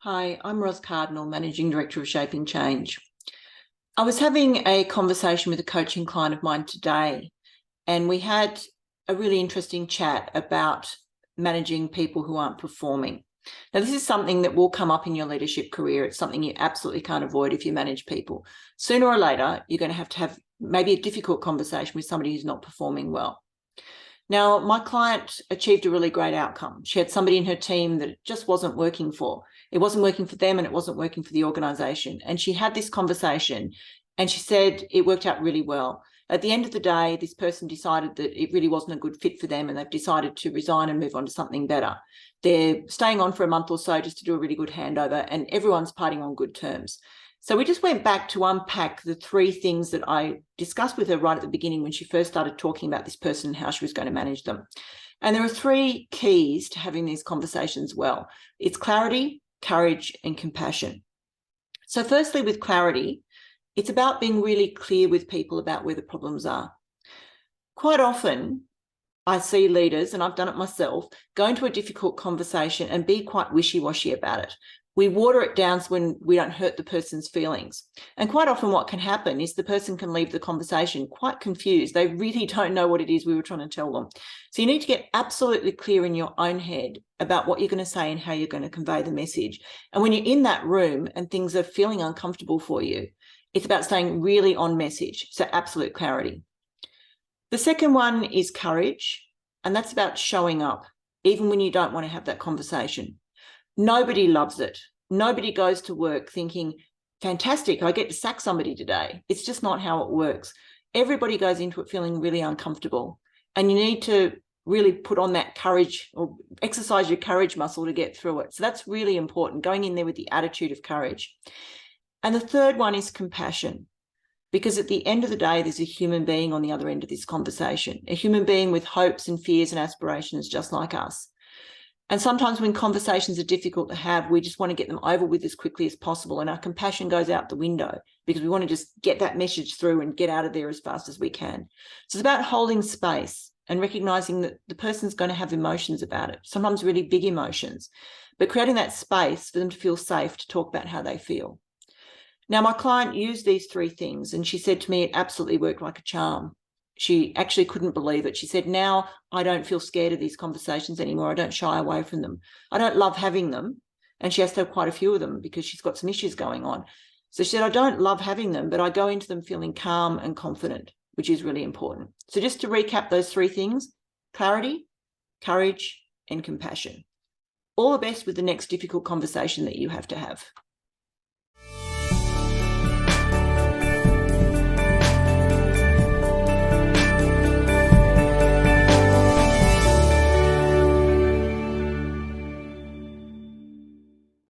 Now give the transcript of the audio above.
Hi, I'm Ros Cardinal, Managing Director of Shaping Change. I was having a conversation with a coaching client of mine today, and we had a really interesting chat about managing people who aren't performing. Now, this is something that will come up in your leadership career. It's something you absolutely can't avoid if you manage people. Sooner or later, you're going to have maybe a difficult conversation with somebody who's not performing well. Now, my client achieved a really great outcome. She had somebody in her team that it just wasn't working for. It wasn't working for them and it wasn't working for the organisation. And she had this conversation and she said it worked out really well. At the end of the day, this person decided that it really wasn't a good fit for them and they've decided to resign and move on to something better. They're staying on for a month or so just to do a really good handover, and everyone's parting on good terms. So we just went back to unpack the three things that I discussed with her right at the beginning when she first started talking about this person and how she was going to manage them. And there are three keys to having these conversations well. It's clarity, courage, and compassion. So firstly, with clarity, it's about being really clear with people about where the problems are. Quite often, I see leaders, and I've done it myself, go into a difficult conversation and be quite wishy-washy about it. We water it down so when we don't hurt the person's feelings. And quite often what can happen is the person can leave the conversation quite confused. They really don't know what it is we were trying to tell them. So you need to get absolutely clear in your own head about what you're going to say and how you're going to convey the message. And when you're in that room and things are feeling uncomfortable for you, it's about staying really on message. So absolute clarity. The second one is courage, and that's about showing up, even when you don't want to have that conversation. Nobody loves it. Nobody goes to work thinking, fantastic, I get to sack somebody today. It's just not how it works. Everybody goes into it feeling really uncomfortable, and you need to really put on that courage or exercise your courage muscle to get through it. So that's really important, going in there with the attitude of courage. And the third one is compassion, because at the end of the day, there's a human being on the other end of this conversation, a human being with hopes and fears and aspirations just like us. And sometimes when conversations are difficult to have, we just want to get them over with as quickly as possible. And our compassion goes out the window because we want to just get that message through and get out of there as fast as we can. So it's about holding space and recognizing that the person's going to have emotions about it, sometimes really big emotions, but creating that space for them to feel safe to talk about how they feel. Now, my client used these three things and she said to me, it absolutely worked like a charm. She actually couldn't believe it. She said, now I don't feel scared of these conversations anymore. I don't shy away from them. I don't love having them. And she has to have quite a few of them because she's got some issues going on. So she said, I don't love having them, but I go into them feeling calm and confident, which is really important. So just to recap those three things: clarity, courage, and compassion. All the best with the next difficult conversation that you have to have.